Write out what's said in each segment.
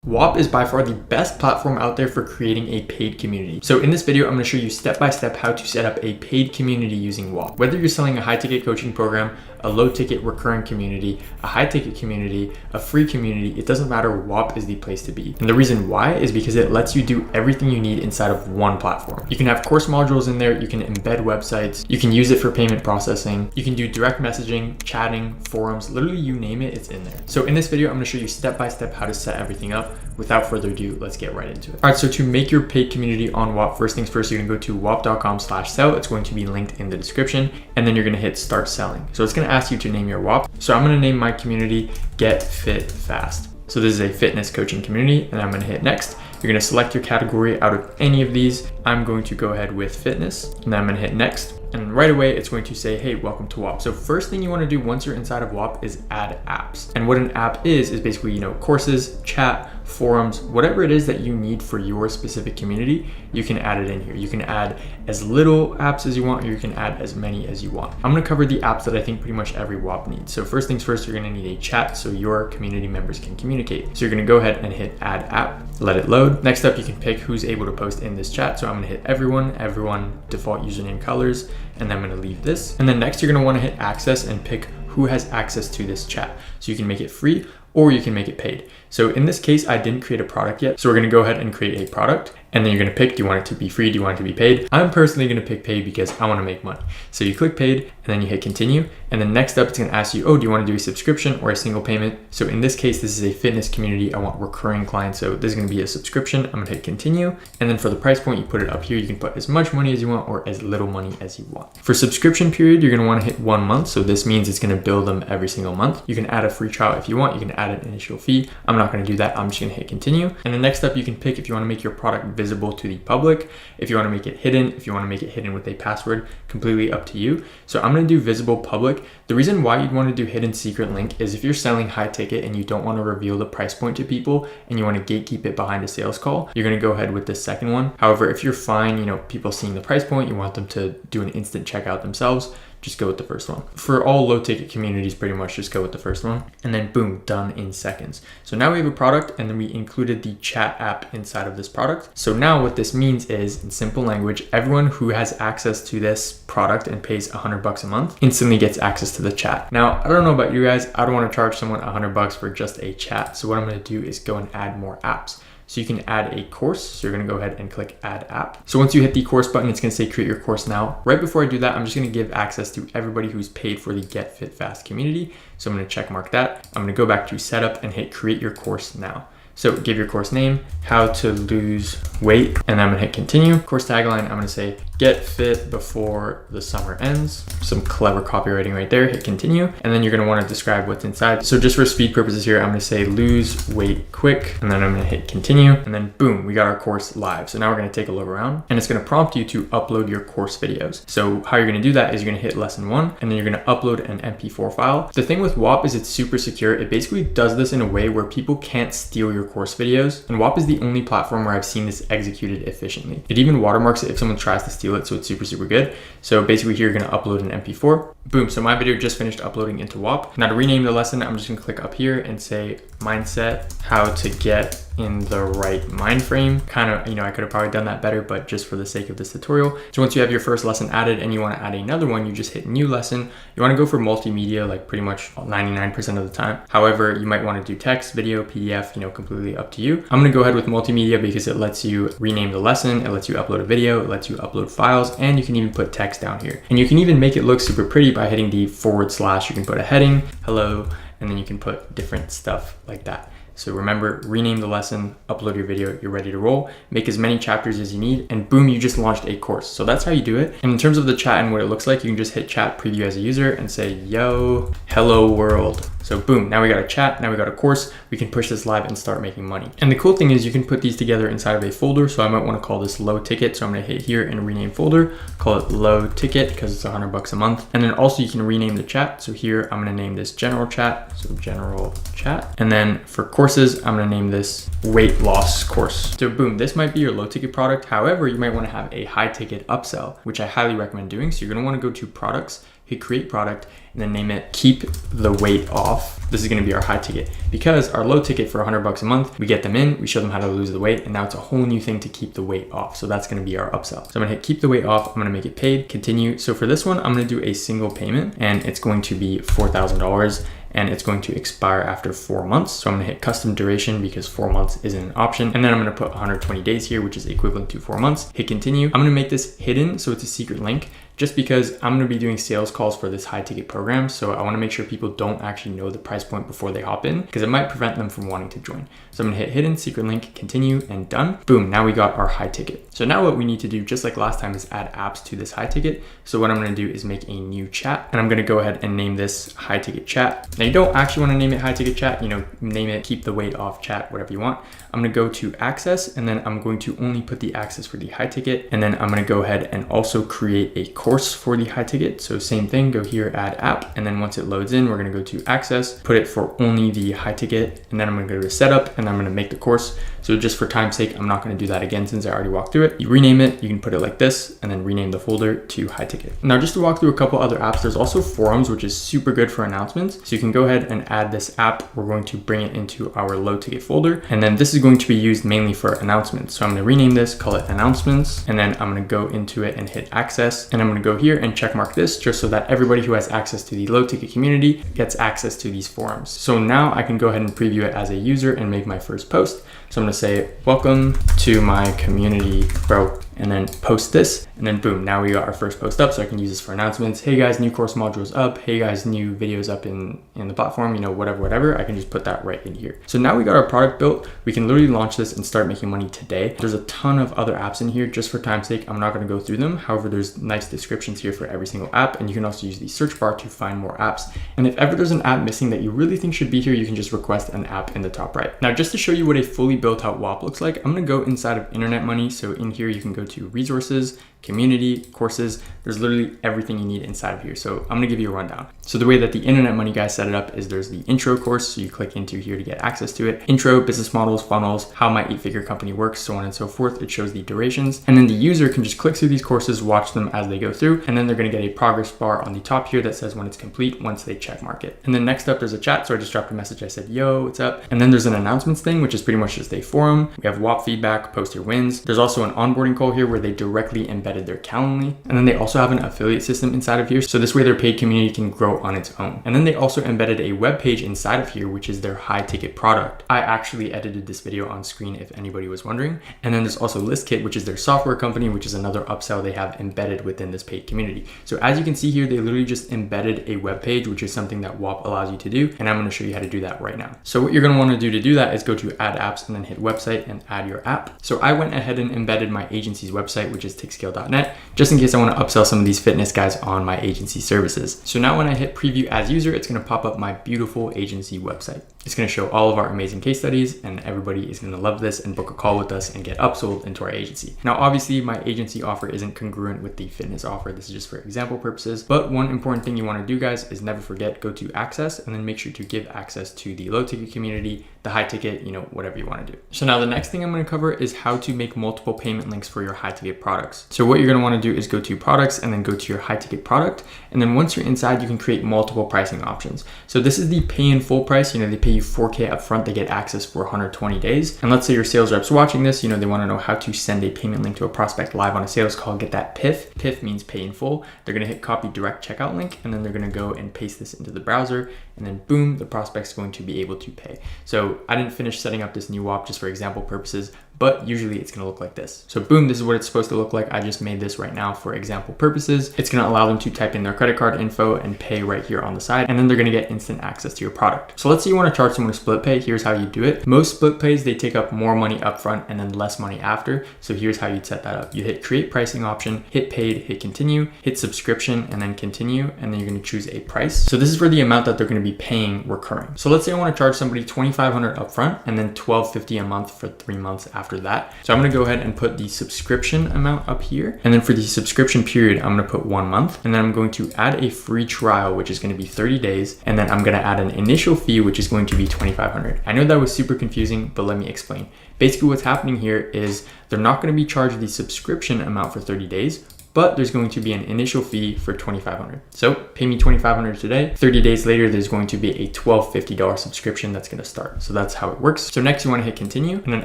Whop is by far the best platform out there for creating a paid community. So in this video, I'm going to show you step by step how to set up a paid community using Whop. Whether you're selling a high ticket coaching program, a low ticket recurring community, a high ticket community, a free community, it doesn't matter, Whop is the place to be. And the reason why is because it lets you do everything you need inside of one platform. You can have course modules in there, you can embed websites, you can use it for payment processing, you can do direct messaging, chatting, forums, literally you name it, it's in there. So in this video, I'm going to show you step by step how to set everything up. Without further ado, let's get right into it. All right, so to make your paid community on Whop, first things first, you're gonna go to whop.com/sell. It's going to be linked in the description, and then you're gonna hit start selling. So it's gonna ask you to name your Whop. So I'm gonna name my community Get Fit Fast. So this is a fitness coaching community, and I'm gonna hit next. You're gonna select your category out of any of these. I'm going to go ahead with fitness, and then I'm gonna hit next. And right away, it's going to say, hey, welcome to Whop. So first thing you wanna do once you're inside of Whop is add apps. And what an app is basically, courses, chat, forums, whatever it is that you need for your specific community, you can add it in here. You can add as little apps as you want, or you can add as many as you want. I'm gonna cover the apps that I think pretty much every Whop needs. So first things first, you're gonna need a chat so your community members can communicate. So you're gonna go ahead and hit add app, let it load. Next up, you can pick who's able to post in this chat. So I'm gonna hit everyone, default username colors, and then I'm gonna leave this. And then next, you're gonna wanna hit access and pick who has access to this chat. So you can make it free or you can make it paid. So in this case, I didn't create a product yet. So we're gonna go ahead and create a product, and then you're gonna pick, do you want it to be free? Do you want it to be paid? I'm personally gonna pick paid because I wanna make money. So you click paid, and then you hit continue. And then next up, it's gonna ask you, oh, do you wanna do a subscription or a single payment? So in this case, this is a fitness community. I want recurring clients. So this is gonna be a subscription. I'm gonna hit continue. And then for the price point, you put it up here. You can put as much money as you want or as little money as you want. For subscription period, you're gonna wanna hit 1 month. So this means it's gonna bill them every single month. You can add a free trial if you want. You can add an initial fee. I'm not gonna do that. I'm just gonna hit continue. And then next up, you can pick if you wanna make your product visible to the public, if you wanna make it hidden, if you wanna make it hidden with a password, completely up to you. So I'm gonna do visible public. The reason why you'd wanna do hidden secret link is if you're selling high ticket and you don't wanna reveal the price point to people and you wanna gatekeep it behind a sales call, you're gonna go ahead with the second one. However, if you're fine, people seeing the price point, you want them to do an instant checkout themselves, just go with the first one. For all low ticket communities, pretty much just go with the first one, and then boom, done in seconds. So now we have a product, and then we included the chat app inside of this product. So now what this means is, in simple language, everyone who has access to this product and pays $100 a month instantly gets access to the chat. Now, I don't know about you guys, I don't want to charge someone $100 for just a chat. So what I'm going to do is go and add more apps. So you can add a course. So you're gonna go ahead and click add app. So once you hit the course button, it's gonna say create your course now. Right before I do that, I'm just gonna give access to everybody who's paid for the Get Fit Fast community. So I'm gonna check mark that. I'm gonna go back to setup and hit create your course now. So give your course name, how to lose weight, and then I'm gonna hit continue. Course tagline, I'm gonna say, get fit before the summer ends. Some clever copywriting right there, hit continue. And then you're gonna wanna describe what's inside. So just for speed purposes here, I'm gonna say lose weight quick, and then I'm gonna hit continue. And then boom, we got our course live. So now we're gonna take a look around, and it's gonna prompt you to upload your course videos. So how you're gonna do that is you're gonna hit lesson 1, and then you're gonna upload an MP4 file. The thing with Whop is it's super secure. It basically does this in a way where people can't steal your course videos. And Whop is the only platform where I've seen this executed efficiently. It even watermarks it if someone tries to steal it, so it's super, super good. So basically here, you're gonna upload an MP4. Boom, so my video just finished uploading into Whop. Now to rename the lesson, I'm just gonna click up here and say mindset, how to get in the right mind frame. Kind of, I could have probably done that better, but just for the sake of this tutorial. So once you have your first lesson added and you wanna add another one, you just hit new lesson. You wanna go for multimedia, like pretty much 99% of the time. However, you might wanna do text, video, PDF, completely up to you. I'm gonna go ahead with multimedia because it lets you rename the lesson, it lets you upload a video, it lets you upload files, and you can even put text down here. And you can even make it look super pretty by hitting the /. You can put a heading, hello, and then you can put different stuff like that. So remember, rename the lesson, upload your video, you're ready to roll, make as many chapters as you need, and boom, you just launched a course. So that's how you do it. And in terms of the chat and what it looks like, you can just hit chat preview as a user and say, yo, hello world. So boom, now we got a chat, now we got a course, we can push this live and start making money. And the cool thing is you can put these together inside of a folder. So I might wanna call this low ticket. So I'm gonna hit here and rename folder, call it low ticket because it's $100 a month. And then also you can rename the chat. So here I'm gonna name this general chat. So general chat. And then for courses, I'm gonna name this weight loss course. So boom, this might be your low ticket product. However, you might wanna have a high ticket upsell, which I highly recommend doing. So you're gonna wanna go to products, hit create product, and then name it keep the weight off. This is going to be our high ticket, because our low ticket for $100 a month, we get them in, we show them how to lose the weight, and now it's a whole new thing to keep the weight off. So that's going to be our upsell. So I'm going to hit keep the weight off. I'm going to make it paid, continue. So for this one, I'm going to do a single payment, and it's going to be $4,000. And it's going to expire after 4 months. So I'm gonna hit custom duration because 4 months isn't an option. And then I'm gonna put 120 days here, which is equivalent to 4 months. Hit continue. I'm gonna make this hidden, so it's a secret link, just because I'm gonna be doing sales calls for this high ticket program. So I wanna make sure people don't actually know the price point before they hop in, because it might prevent them from wanting to join. So I'm gonna hit hidden, secret link, continue, and done. Boom, now we got our high ticket. So now what we need to do, just like last time, is add apps to this high ticket. So what I'm gonna do is make a new chat, and I'm gonna go ahead and name this high ticket chat. Now you don't actually wanna name it high ticket chat, name it keep the weight off chat, whatever you want. I'm gonna go to access, and then I'm going to only put the access for the high ticket. And then I'm gonna go ahead and also create a course for the high ticket. So same thing, go here, add app. And then once it loads in, we're gonna go to access, put it for only the high ticket. And then I'm gonna go to setup, and I'm gonna make the course. So just for time's sake, I'm not gonna do that again since I already walked through it. You rename it, you can put it like this, and then rename the folder to high ticket. Now just to walk through a couple other apps, there's also forums, which is super good for announcements. So you can go ahead and add this app. We're going to bring it into our low ticket folder. And then this is going to be used mainly for announcements. So I'm gonna rename this, call it announcements. And then I'm gonna go into it and hit access. And I'm gonna go here and check mark this just so that everybody who has access to the low ticket community gets access to these forums. So now I can go ahead and preview it as a user and make my first post. So I'm gonna say, welcome to my community, bro, and then post this, and then boom, now we got our first post up. So I can use this for announcements. Hey guys, new course modules up. Hey guys, new videos up in the platform, whatever. I can just put that right in here. So now we got our product built. We can literally launch this and start making money today. There's a ton of other apps in here. Just for time's sake, I'm not gonna go through them. However, there's nice descriptions here for every single app, and you can also use the search bar to find more apps. And if ever there's an app missing that you really think should be here, you can just request an app in the top right. Now, just to show you what a fully built out Whop looks like, I'm gonna go inside of Internet Money. So in here, you can go to resources, community, courses. There's literally everything you need inside of here. So I'm gonna give you a rundown. So the way that the Internet Money guys set it up is there's the intro course. So you click into here to get access to it. Intro, business models, funnels, how my 8-figure company works, so on and so forth. It shows the durations. And then the user can just click through these courses, watch them as they go through. And then they're gonna get a progress bar on the top here that says when it's complete, once they check mark it. And then next up, there's a chat. So I just dropped a message. I said, yo, what's up? And then there's an announcements thing, which is pretty much just a forum. We have Whop feedback, post your wins. There's also an onboarding call here where they directly embedded their Calendly. And then they also have an affiliate system inside of here. So this way their paid community can grow on its own. And then they also embedded a web page inside of here, which is their high ticket product. I actually edited this video on screen if anybody was wondering. And then there's also ListKit, which is their software company, which is another upsell they have embedded within this paid community. So as you can see here, they literally just embedded a web page, which is something that Whop allows you to do. And I'm going to show you how to do that right now. So what you're going to want to do that is go to add apps and then hit website and add your app. So I went ahead and embedded my agency's website, which is tickscale.net, just in case I want to upsell some of these fitness guys on my agency services. So now when I hit preview as user, it's going to pop up my beautiful agency website. It's going to show all of our amazing case studies, and everybody is going to love this and book a call with us and get upsold into our agency. Now, obviously my agency offer isn't congruent with the fitness offer. This is just for example purposes, but one important thing you want to do, guys, is never forget, go to access and then make sure to give access to the low ticket community, the high ticket, whatever you want to do. So now the next thing I'm going to cover is how to make multiple payment links for your high ticket products. So what you're going to want to do is go to products and then go to your high ticket product. And then once you're inside, you can create multiple pricing options. So this is the pay in full price. They pay you $4K up front. They get access for 120 days. And let's say your sales reps watching this, they want to know how to send a payment link to a prospect live on a sales call, get that PIF. PIF means pay in full. They're going to hit copy direct checkout link, and then they're going to go and paste this into the browser, and then boom, the prospect's going to be able to pay. So I didn't finish setting up this new Whop just for example purposes, but usually it's going to look like this. So boom, this is what it's supposed to look like. I just made this right now for example purposes. It's going to allow them to type in their credit card info and pay right here on the side, and then they're going to get instant access to your product. So let's say you want to charge someone a split pay. Here's how you do it. Most split pays, they take up more money up front and then less money after. So here's how you'd set that up. You hit create pricing option, hit paid, hit continue, hit subscription, and then continue, and then you're going to choose a price. So this is for the amount that they're going to be paying recurring. So let's say I want to charge somebody $2,500 upfront and then $1,250 a month for 3 months after that. So I'm going to go ahead and put the subscription amount up here. And then for the subscription period, I'm going to put 1 month, and then I'm going to add a free trial, which is going to be 30 days. And then I'm going to add an initial fee, which is going to be $2,500. I know that was super confusing, but let me explain. Basically what's happening here is they're not going to be charged the subscription amount for 30 days, but there's going to be an initial fee for $2,500. So pay me $2,500 today. 30 days later, there's going to be a $1,250 subscription that's going to start. So that's how it works. So next you want to hit continue. And then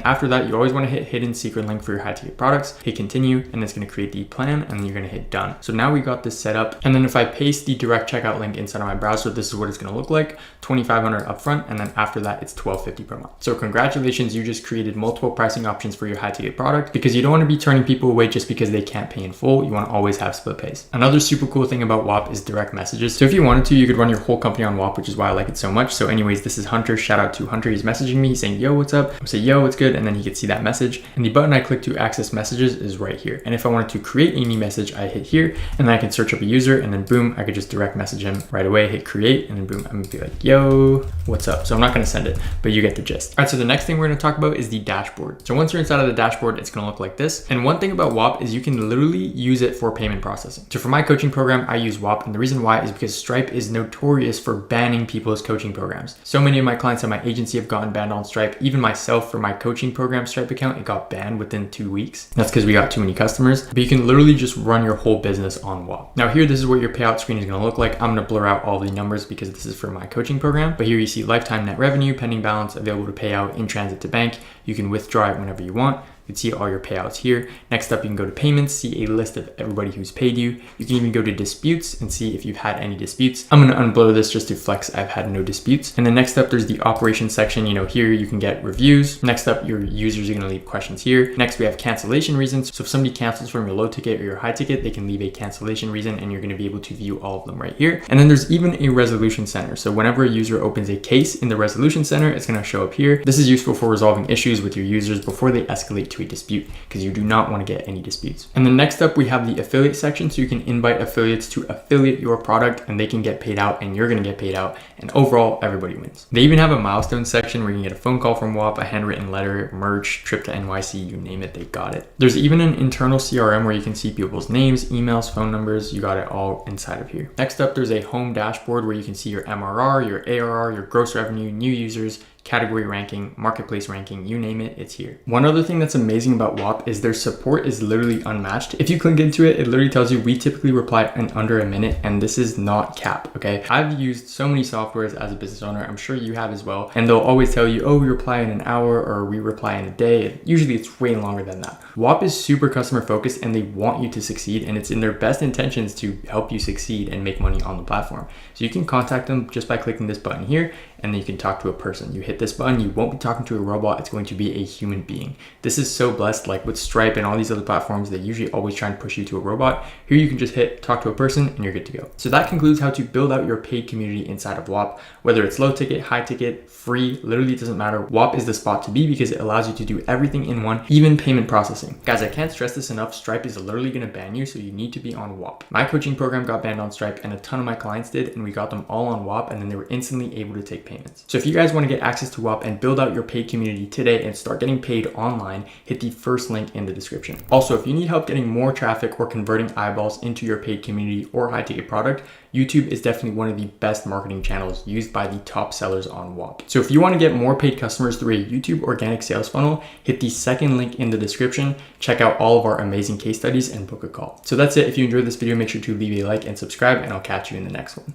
after that, you always want to hit hidden secret link for your high ticket products, hit continue, and it's going to create the plan, and then you're going to hit done. So now we got this set up. And then if I paste the direct checkout link inside of my browser, this is what it's going to look like. $2,500 upfront. And then after that, it's $1,250 per month. So congratulations, you just created multiple pricing options for your high ticket product, because you don't want to be turning people away just because they can't pay in full. You want to always have split pays. Another super cool thing about Whop is direct messages. So if you wanted to, you could run your whole company on Whop, which is why I like it so much. So anyways, this is Hunter. Shout out to Hunter. He's messaging me. He's saying, yo, what's up? I say, yo, what's good? And then he could see that message. And the button I click to access messages is right here. And if I wanted to create a new message, I hit here, and then I can search up a user, and then boom, I could just direct message him right away, hit create, and then boom, I'm gonna be like, yo, what's up? So I'm not gonna send it, but you get the gist. All right, so the next thing we're gonna talk about is the dashboard. So once you're inside of the dashboard, it's gonna look like this. And one thing about Whop is you can literally use it for payment processing. So for my coaching program, I use Whop, and the reason why is because Stripe is notorious for banning people's coaching programs. So many of my clients at my agency have gotten banned on Stripe. Even myself, for my coaching program Stripe account, it got banned within 2 weeks. That's because we got too many customers. But you can literally just run your whole business on Whop. Now here, this is what your payout screen is gonna look like. I'm gonna blur out all the numbers because this is for my coaching program. But here you see lifetime net revenue, pending balance, available to pay out, in transit to bank. You can withdraw it whenever you want. You can see all your payouts here. Next up, you can go to payments, see a list of everybody who's paid you. You can even go to disputes and see if you've had any disputes. I'm gonna unblur this just to flex I've had no disputes. And then next up, there's the operations section. Here you can get reviews. Next up, your users are gonna leave questions here. Next, we have cancellation reasons. So if somebody cancels from your low ticket or your high ticket, they can leave a cancellation reason, and you're gonna be able to view all of them right here. And then there's even a resolution center. So whenever a user opens a case in the resolution center, it's gonna show up here. This is useful for resolving issues with your users before they escalate to a dispute, because you do not want to get any disputes. And then next up, we have the affiliate section. So you can invite affiliates to affiliate your product, and they can get paid out, and you're going to get paid out, and overall everybody wins. They even have a milestone section where you can get a phone call from Whop, a handwritten letter, merch, trip to NYC, you name it, they got it. There's even an internal CRM where you can see people's names, emails, phone numbers. You got it all inside of here. Next up, there's a home dashboard where you can see your MRR, your ARR, your gross revenue, new users, category ranking, marketplace ranking, you name it, it's here. One other thing that's amazing about Whop is their support is literally unmatched. If you click into it, it literally tells you we typically reply in under a minute, and this is not cap, okay? I've used so many softwares as a business owner, I'm sure you have as well, and they'll always tell you, oh, we reply in an hour, or we reply in a day. Usually it's way longer than that. Whop is super customer focused, and they want you to succeed, and it's in their best intentions to help you succeed and make money on the platform. So you can contact them just by clicking this button here, and then you can talk to a person. You hit this button, you won't be talking to a robot, it's going to be a human being. This is so blessed. Like with Stripe and all these other platforms, they usually always try and push you to a robot. Here you can just hit talk to a person and you're good to go. So that concludes how to build out your paid community inside of Whop. Whether it's low ticket, high ticket, free, literally it doesn't matter. Whop is the spot to be because it allows you to do everything in one, even payment processing. Guys, I can't stress this enough. Stripe is literally gonna ban you, so you need to be on Whop. My coaching program got banned on Stripe, and a ton of my clients did, and we got them all on Whop, and then they were instantly able to take payments. So if you guys want to get access to Whop and build out your paid community today and start getting paid online, hit the first link in the description. Also, if you need help getting more traffic or converting eyeballs into your paid community or high ticket product, YouTube is definitely one of the best marketing channels used by the top sellers on Whop. So if you want to get more paid customers through a YouTube organic sales funnel, hit the second link in the description, check out all of our amazing case studies, and book a call. So that's it. If you enjoyed this video, make sure to leave a like and subscribe, and I'll catch you in the next one.